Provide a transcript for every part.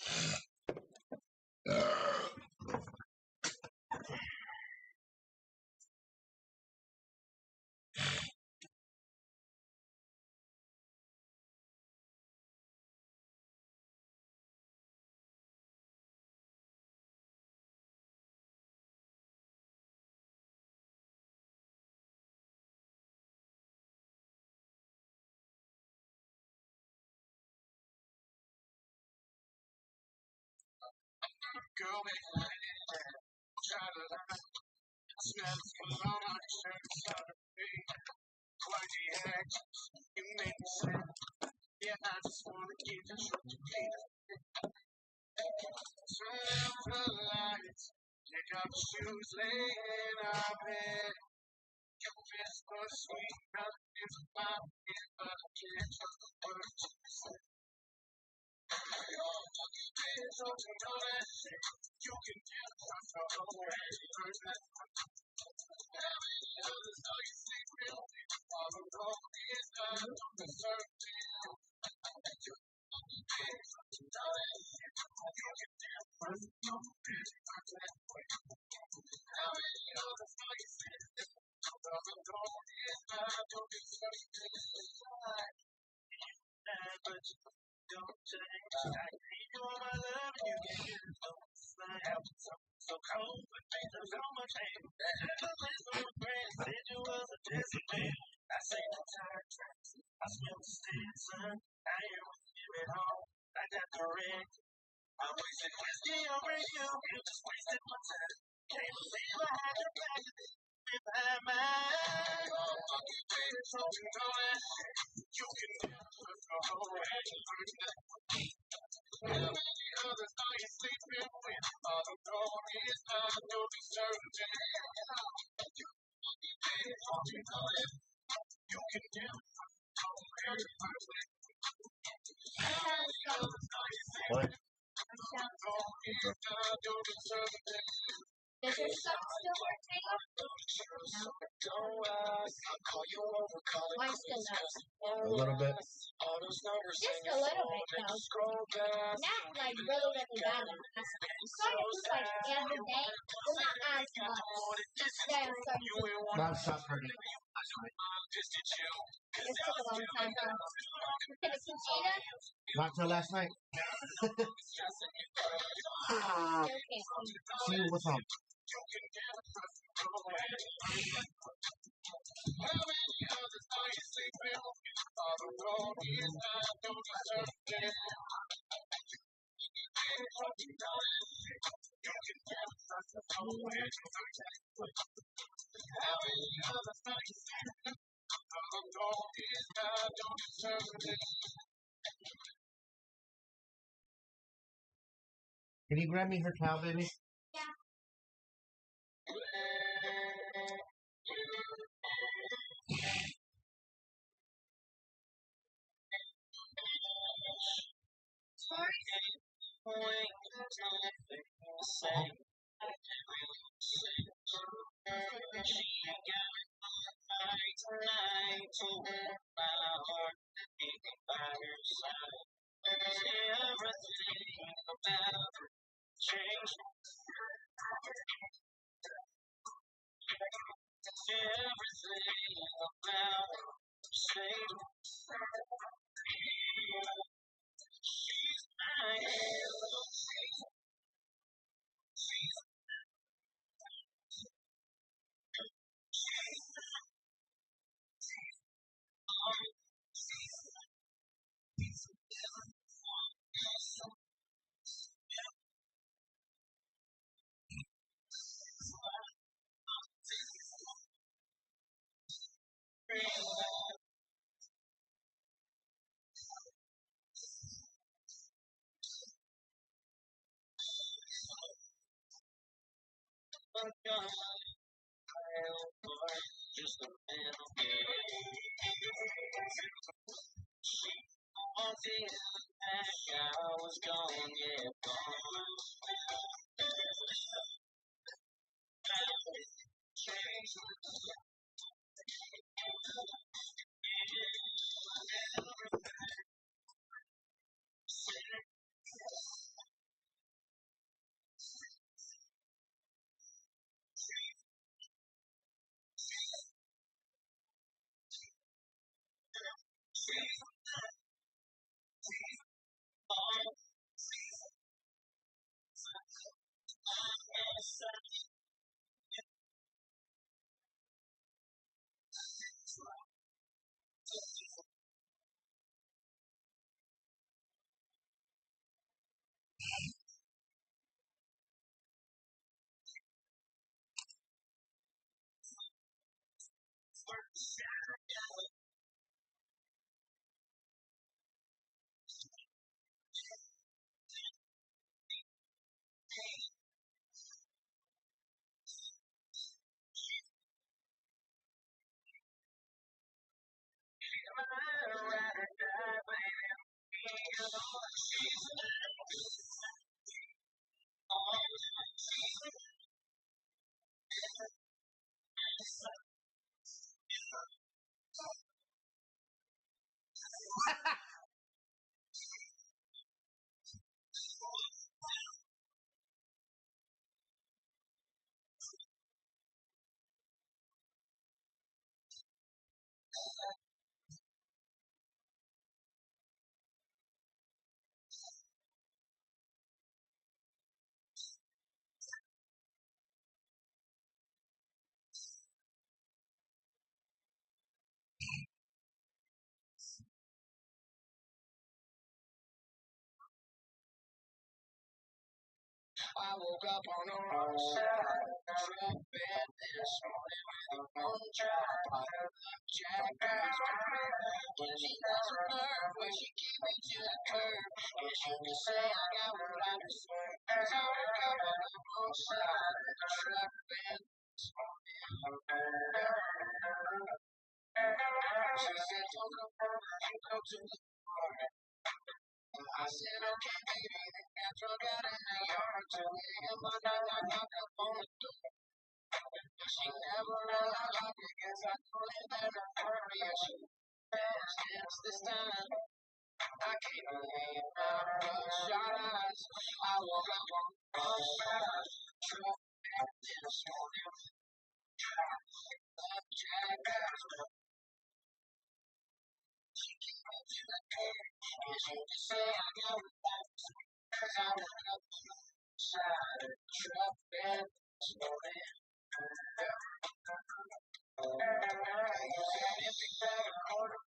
Girl, try to lie. Smells cologne on your shirt, sorry. Quality actions, you make me sad. Yeah, I just wanna get you what you need. Turn out the lights, pick up the shoes, laying up bed. Your best for sweet, nothing is about it, but I can't trust the words you say. Don't you know that shit? You can get trust the whole way. Others know you say real things. All the wrong is done, don't deserve it. Don't you know that shit? You can get trust the whole way. Others know you say this. All the wrong is done, don't deserve it. But you don't change. I need you all my love, and you can't get it. So cold, but there's so much hate. The place where my friends said you was a desert man. I say no tire tracks. I smell the stand, son. I hear when you give it home. I got the red. I wasted whiskey over you. You just wasted my time. Can't believe I had your back behind mine. Oh, fucking baby, don't you know that? You can never put the whole way. How many others are you sleeping with? All the wrong is not, don't deserve it. Don't you know that? You can never put the whole way. How many others are you sleeping with? All the wrong is not, don't deserve it. Does your stuff still work, Taylor? No. I'll call you over, call it Mine's still not. A little bit. All those numbers Just a little bit, though. scroll down. Not like really, really bad. I started this like the other day. Well, not as much. Then I started Mom stopped hurting. it took a long time, huh? Could have cheetah? Not till last night. Okay. See what's wrong. Can you grab me her towel, baby? Yeah. I woke up on the wrong side of the truck bed this morning with a bone dry. I heard the jackass when she has a nerve, when she gave me to the curb. Yes, you can say I got what I deserve, 'cause I woke up on the wrong side of the truck bed this morning. She said, don't come over, you go to the bar. I said, okay, baby, then got drunk out in the yard till 8 a.m. I knocked up on the door. She never realized I could guess I told her that I hurry and she dance this time. I can't believe my bloodshot eyes. I woke up on the wrong side. Truck back this morning. Love jackass. She came up to the curb. Yes, you can say I got what I deserve, 'cause I woke up on the side of the truck bed this morning. You said if you got a quarter,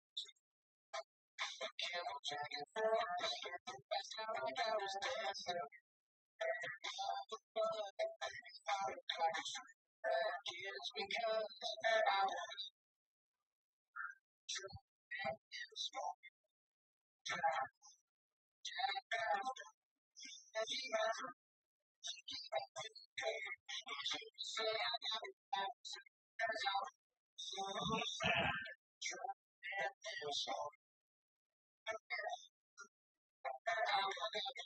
camel dragging for a beer. That's how I was dancing. Kids because I was drunk this morning. Jackass. And she has her. She came up to the curb. Yes, you can say I got it back. 'Cause I was drunk this morning. I woke up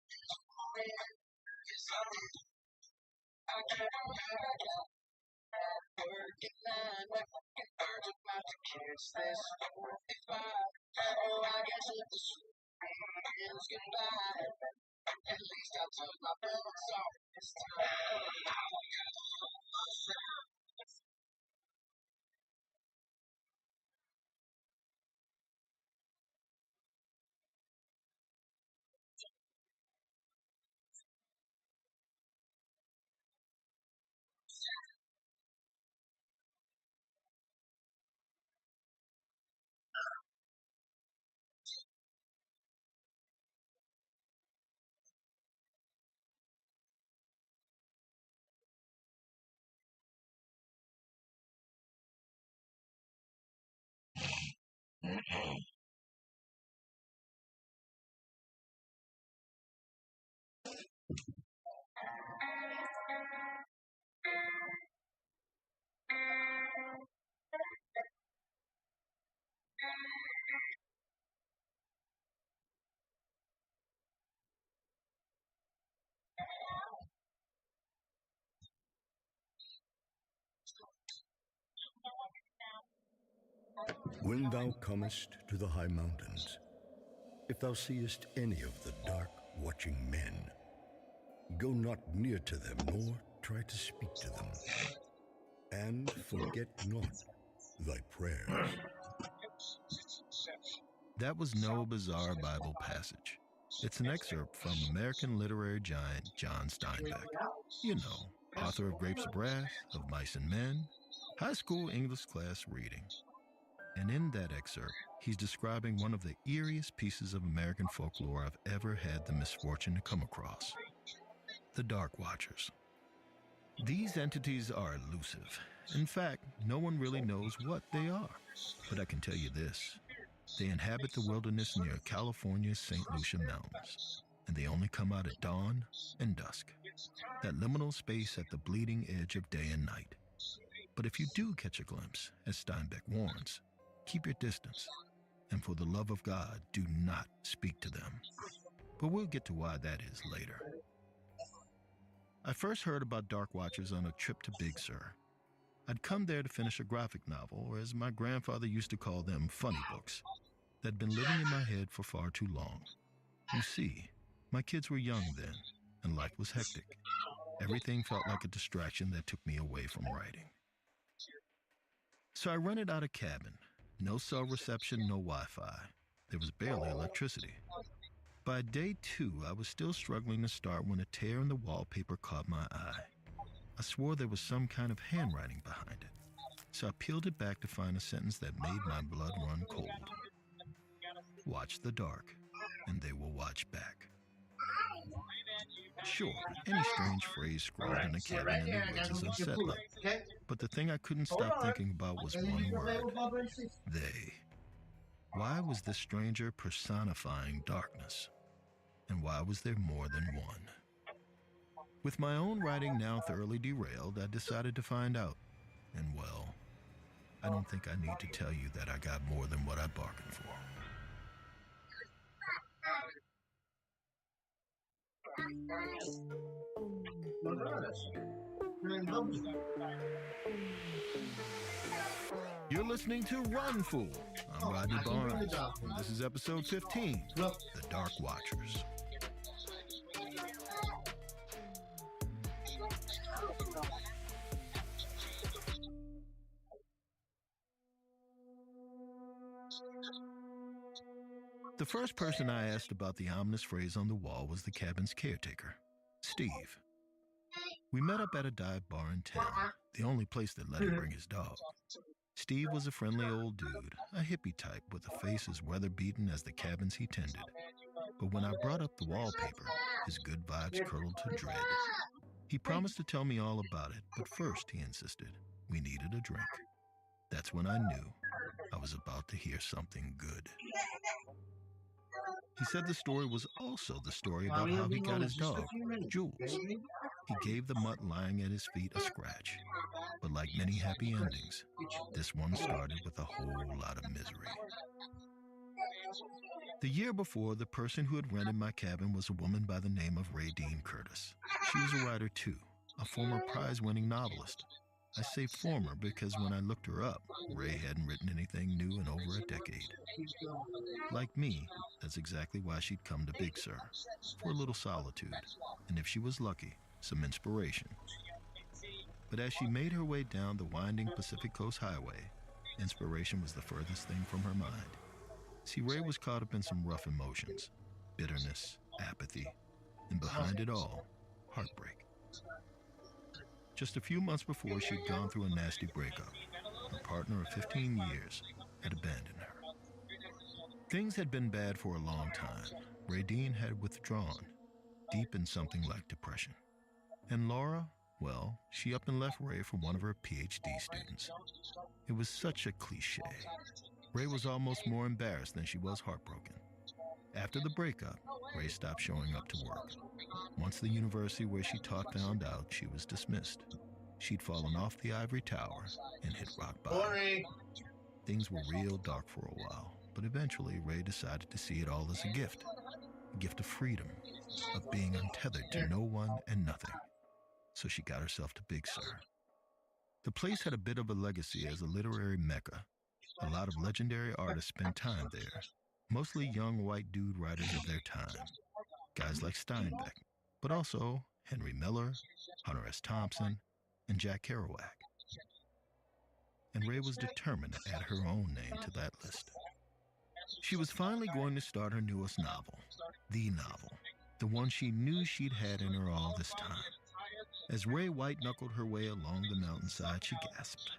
this morning. Yes, I did. I can't work at 9. And birds about to kiss this 45. Oh, I guess if the is goodbye. At least I took my bullets off this time. When thou comest to the high mountains, if thou seest any of the dark watching men, go not near to them, nor try to speak to them, and forget not thy prayers. That was no bizarre Bible passage. It's an excerpt from American literary giant John Steinbeck. You know, author of Grapes of Wrath, of Mice and Men, high school English class reading. And in that excerpt, he's describing one of the eeriest pieces of American folklore I've ever had the misfortune to come across: the Dark Watchers. These entities are elusive, In fact, no one really knows what they are. But I can tell you this. They inhabit the wilderness near California's St. Lucia Mountains, and they only come out at dawn and dusk, that liminal space at the bleeding edge of day and night. But if you do catch a glimpse, as Steinbeck warns, keep your distance, and for the love of God, do not speak to them. But we'll get to why that is later. I first heard about Dark Watchers on a trip to Big Sur. I'd come there to finish a graphic novel, or as my grandfather used to call them, funny books, that'd been living in my head for far too long. You see, my kids were young then, and life was hectic. Everything felt like a distraction that took me away from writing. So I rented out a cabin. No cell reception, no Wi-Fi. There was barely electricity. By day 2, I was still struggling to start when a tear in the wallpaper caught my eye. I swore there was some kind of handwriting behind it, so I peeled it back to find a sentence that made my blood run cold. Watch the dark, and they will watch back. Sure, any strange phrase scrawled in a cabin in the woods is unsettling, but the thing I couldn't stop thinking about was one word: they. Why was this stranger personifying darkness? And why was there more than one? With my own writing now thoroughly derailed, I decided to find out. And well, I don't think I need to tell you that I got more than what I bargained for. You're listening to Run Fool. I'm Rodney Barnes, and this is episode 15, The Dark Watchers. The first person I asked about the ominous phrase on the wall was the cabin's caretaker, Steve. We met up at a dive bar in town, the only place that let him bring his dog. Steve was a friendly old dude, a hippie type with a face as weather-beaten as the cabins he tended. But when I brought up the wallpaper, his good vibes curdled to dread. He promised to tell me all about it, but first, he insisted, we needed a drink. That's when I knew I was about to hear something good. He said the story was also the story about how he got his dog, Jules. He gave the mutt lying at his feet a scratch. But like many happy endings, this one started with a whole lot of misery. The year before, the person who had rented my cabin was a woman by the name of Radine Curtis. She was a writer too, a former prize-winning novelist. I say former because when I looked her up, Ray hadn't written anything new in over a decade. Like me, that's exactly why she'd come to Big Sur, for a little solitude, and if she was lucky, some inspiration. But as she made her way down the winding Pacific Coast Highway, inspiration was the furthest thing from her mind. See, Ray was caught up in some rough emotions, bitterness, apathy, and behind it all, heartbreak. Just a few months before she'd gone through a nasty breakup, her partner of 15 years had abandoned her. Things had been bad for a long time. Radine had withdrawn, deep in something like depression. And Laura, well, she up and left Ray for one of her PhD students. It was such a cliche. Ray was almost more embarrassed than she was heartbroken. After the breakup, Ray stopped showing up to work. Once the university where she taught found out, she was dismissed. She'd fallen off the ivory tower and hit rock bottom. Things were real dark for a while, but eventually Ray decided to see it all as a gift of freedom, of being untethered to no one and nothing. So she got herself to Big Sur. The place had a bit of a legacy as a literary mecca. A lot of legendary artists spent time there, mostly young white dude writers of their time. Guys like Steinbeck, but also Henry Miller, Hunter S. Thompson, and Jack Kerouac. And Ray was determined to add her own name to that list. She was finally going to start her newest novel, the one she knew she'd had in her all this time. As Ray white-knuckled her way along the mountainside, she gasped.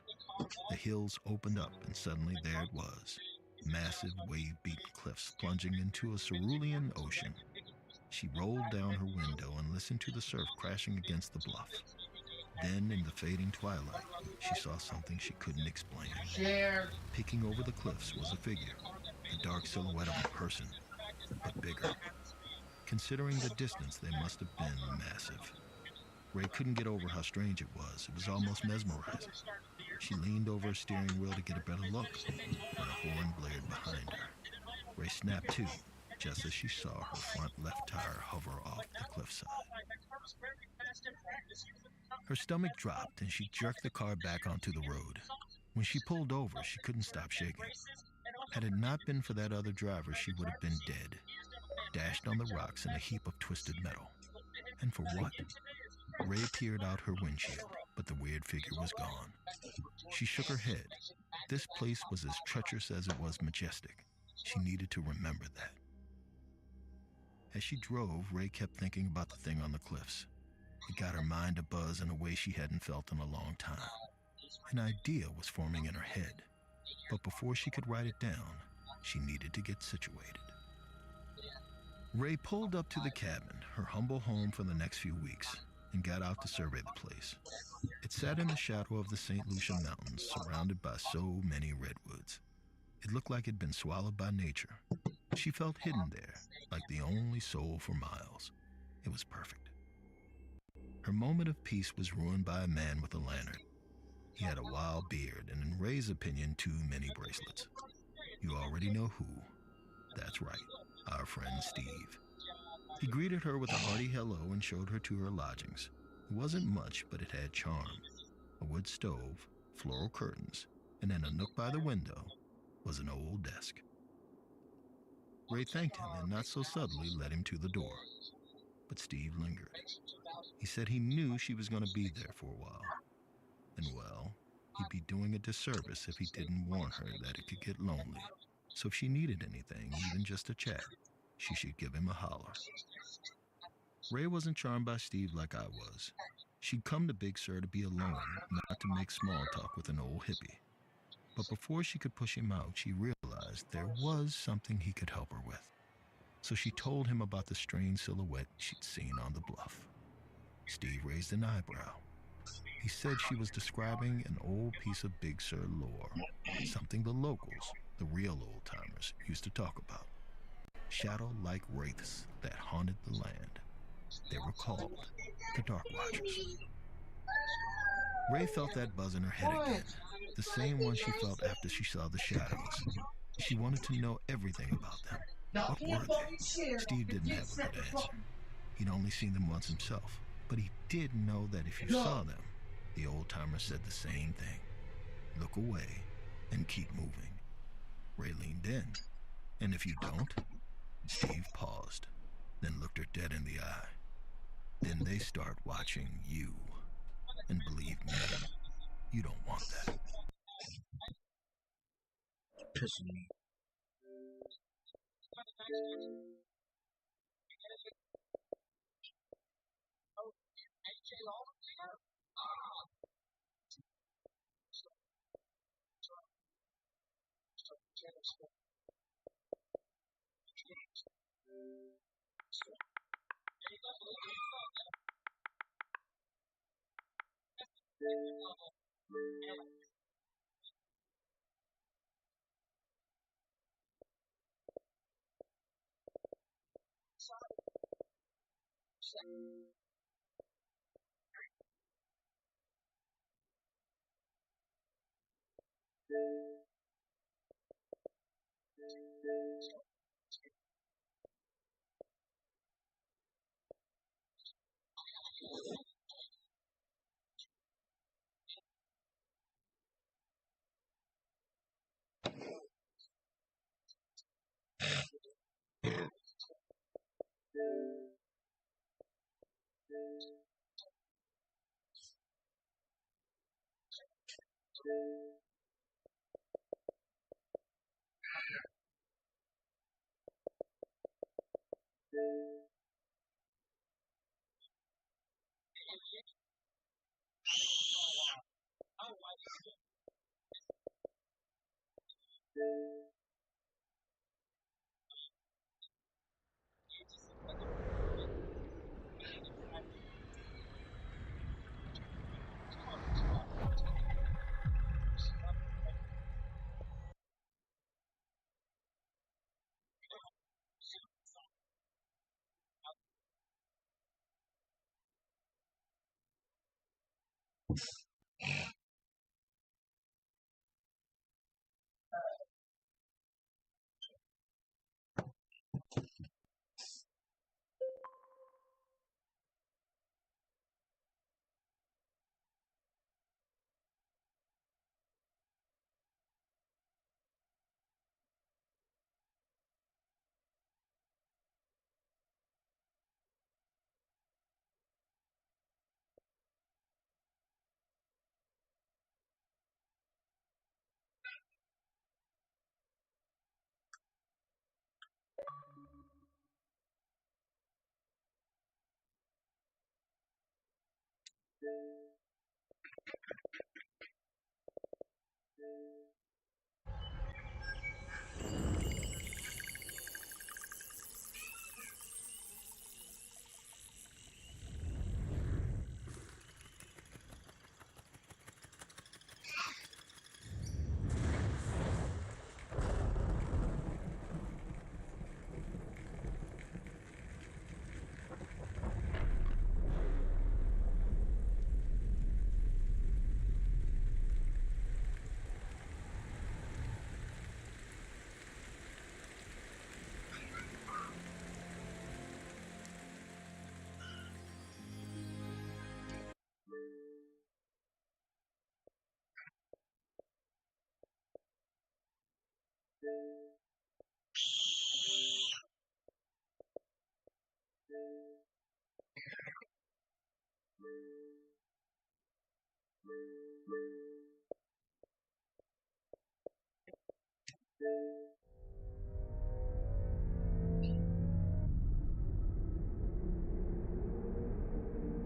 The hills opened up, and suddenly there it was, massive wave-beaten cliffs plunging into a cerulean ocean. She rolled down her window and listened to the surf crashing against the bluff. Then, in the fading twilight, she saw something she couldn't explain. Share. Peeking over the cliffs was a figure, the dark silhouette of a person, but bigger. Considering the distance, they must have been massive. Ray couldn't get over how strange it was. It was almost mesmerizing. She leaned over her steering wheel to get a better look when a horn blared behind her. Ray snapped to, just as she saw her front left tire hover off the cliffside. Her stomach dropped and she jerked the car back onto the road. When she pulled over, she couldn't stop shaking. Had it not been for that other driver, she would have been dead, dashed on the rocks in a heap of twisted metal. And for what? Ray peered out her windshield, but the weird figure was gone. She shook her head. This place was as treacherous as it was majestic. She needed to remember that. As she drove, Ray kept thinking about the thing on the cliffs. It got her mind abuzz in a way she hadn't felt in a long time. An idea was forming in her head, but before she could write it down, she needed to get situated. Ray pulled up to the cabin, her humble home for the next few weeks, and got out to survey the place. It sat in the shadow of the St. Lucia Mountains, surrounded by so many redwoods. It looked like it'd been swallowed by nature. She felt hidden there, like the only soul for miles. It was perfect. Her moment of peace was ruined by a man with a lantern. He had a wild beard and, in Ray's opinion, too many bracelets. You already know who. That's right, our friend Steve. He greeted her with a hearty hello and showed her to her lodgings. It wasn't much, but it had charm. A wood stove, floral curtains, and in a nook by the window was an old desk. Ray thanked him and not so subtly led him to the door. But Steve lingered. He said he knew she was going to be there for a while. And well, he'd be doing a disservice if he didn't warn her that it could get lonely. So if she needed anything, even just a chat, she should give him a holler. Ray wasn't charmed by Steve like I was. She'd come to Big Sur to be alone, not to make small talk with an old hippie. But before she could push him out, she realized there was something he could help her with. So she told him about the strange silhouette she'd seen on the bluff. Steve raised an eyebrow. He said she was describing an old piece of Big Sur lore, something the locals, the real old-timers, used to talk about. Shadow-like wraiths that haunted the land. They were called the Dark Watchers. Ray felt that buzz in her head again, the same one she felt after she saw the shadows. She wanted to know everything about them. What were they? Steve didn't have a good answer. He'd only seen them once himself, but he did know that if you saw them, the old-timer said the same thing. Look away and keep moving. Ray leaned in. And if you don't? Steve paused, then looked her dead in the eye. Then they start watching you. And believe me, you don't want that. Pissing me.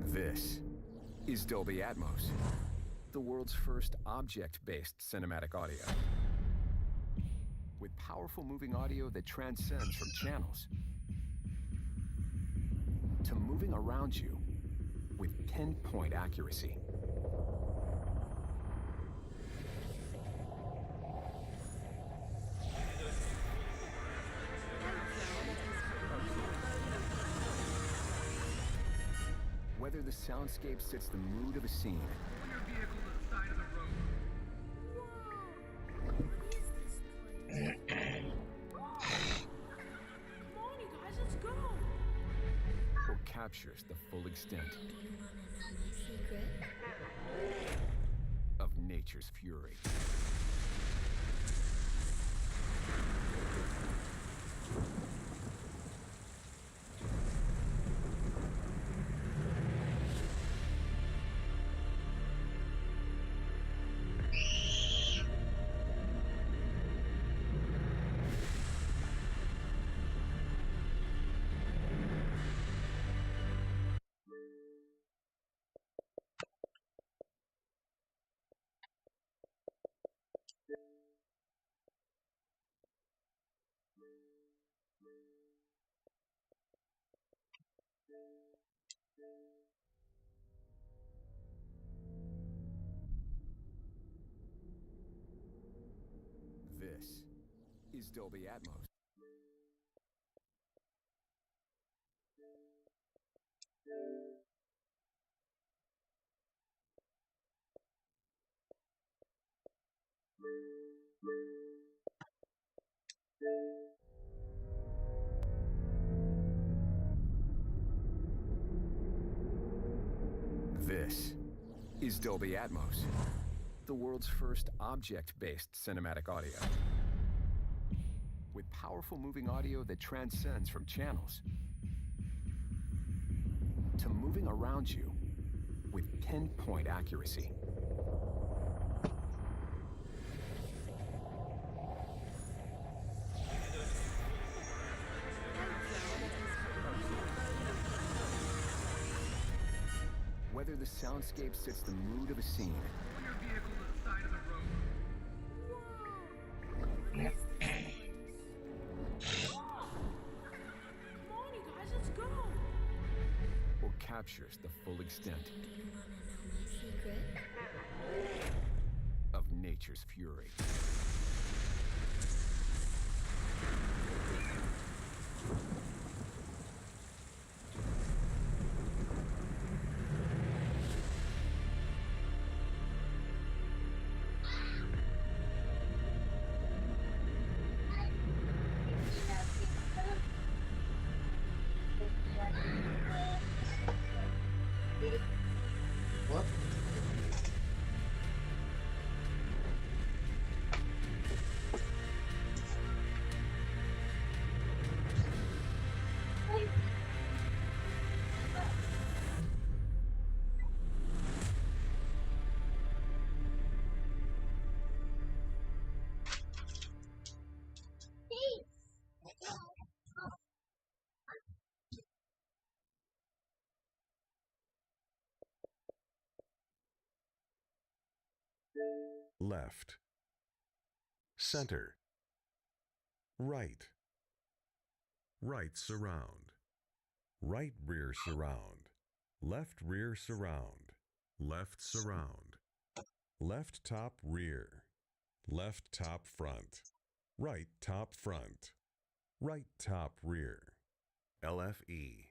This is Dolby Atmos, the world's first object-based cinematic audio. With powerful moving audio that transcends from channels to moving around you with pinpoint accuracy. Whether the soundscape sets the mood of a scene, Pull your vehicle to the side of the road. Whoa! What is this place? Come on, you guys, let's go! or captures the full extent Do you want to know my secret? of nature's fury. This is Dolby Atmos. This is Dolby Atmos, the world's first object-based cinematic audio. With powerful moving audio that transcends from channels to moving around you with pinpoint accuracy. Whether the soundscape sets the mood of a scene, Pull your vehicle to the side of the road. Whoa! What is this place? Come on, you guys, let's go! or captures the full extent Do you want to know my secret? of nature's fury. What? left, center, right, right surround, right rear surround, left rear surround, left surround, left top rear, left top front, right top front, right top rear, LFE,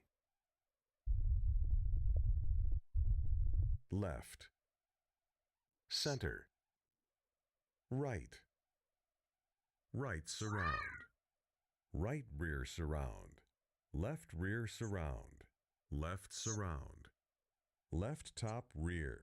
left, center, right, right surround, right rear surround, left rear surround, left surround, left top rear.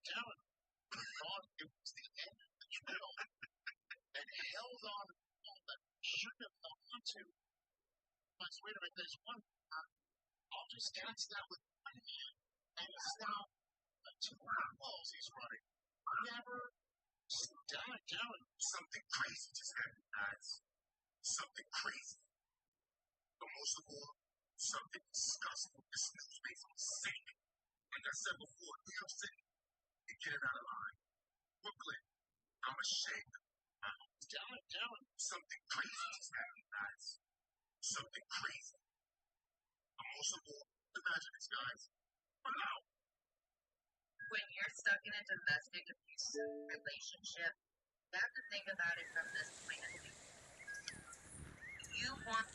Damn it, I thought it was the end of the trail and held on to the wall that I shouldn't have held on to. But wait a minute, there's one. I'll just catch that with one hand and stop the two walls he's running. Never. Damn it. Something crazy just happened, guys. Something crazy. But most of all, something disgusting. This news makes me sick. Like I said before, New York City, you get it out of line. Brooklyn, I'm ashamed. Damn it. Something crazy just happened, guys. Something crazy. But most of all, imagine this, guys. Allow. When you're stuck in a domestic abuse relationship, you have to think about it from this point of view. You want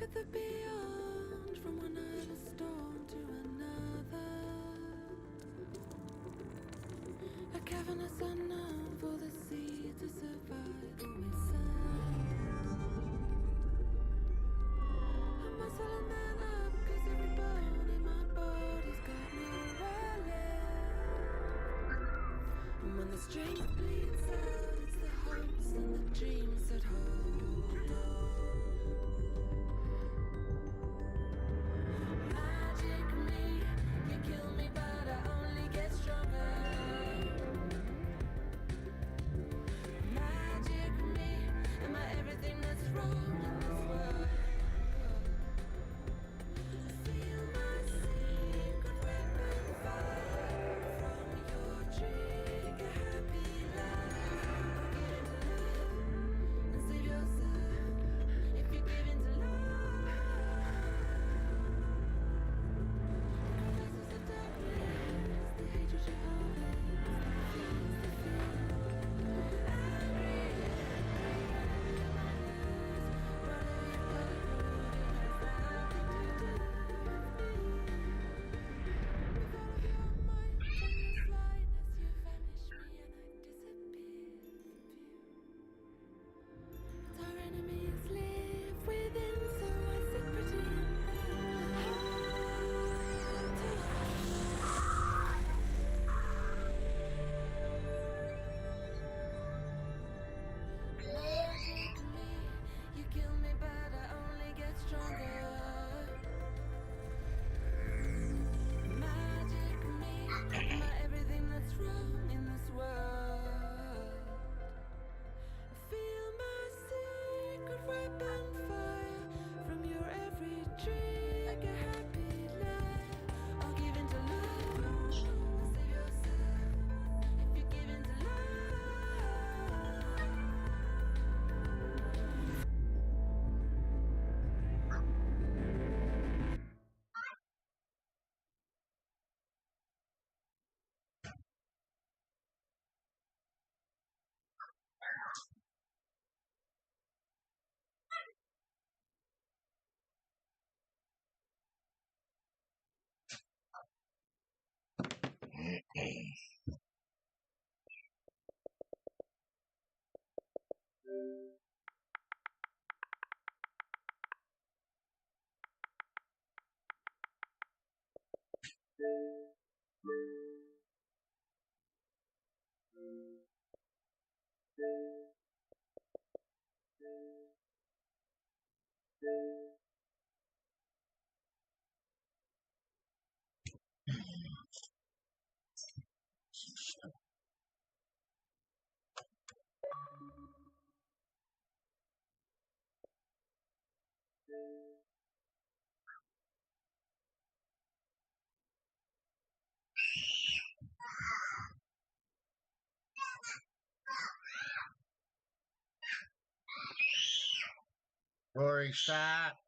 Look at the beyond, from one idle storm to another. A cavernous unknown for the sea to survive the wasteland. I'm muscling man up, cause every bone in my body's got nowhere left. And when the strength bleeds out, it's the hopes and the dreams that hold on. Magic me, you kill me but I only get stronger. Magic me, am I everything that's wrong in this world? I feel my secret weapon fire from your trigger, happy life. Get into life and save yourself if you give in to love. This is the darkness, the hatred you harvest, the fear, angry, our enemies live within, so I sit pretty in Magic me, you kill me but I only get stronger. Magic me, am I everything that's wrong in this world? Feel my secret weapon fire from your every trigger, happy life. I'll give in to love, save yourself if you give in to Rory, stop.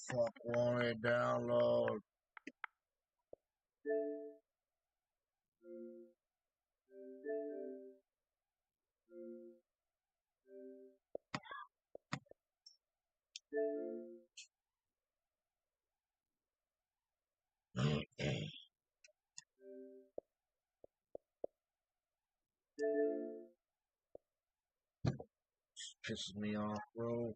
Fuck, wanted download. Pisses me off, bro.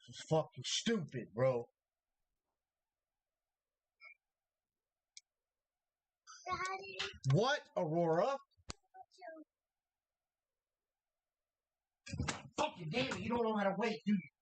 This is fucking stupid, bro. What, Aurora? Fucking damn it, you don't know how to wait, do you?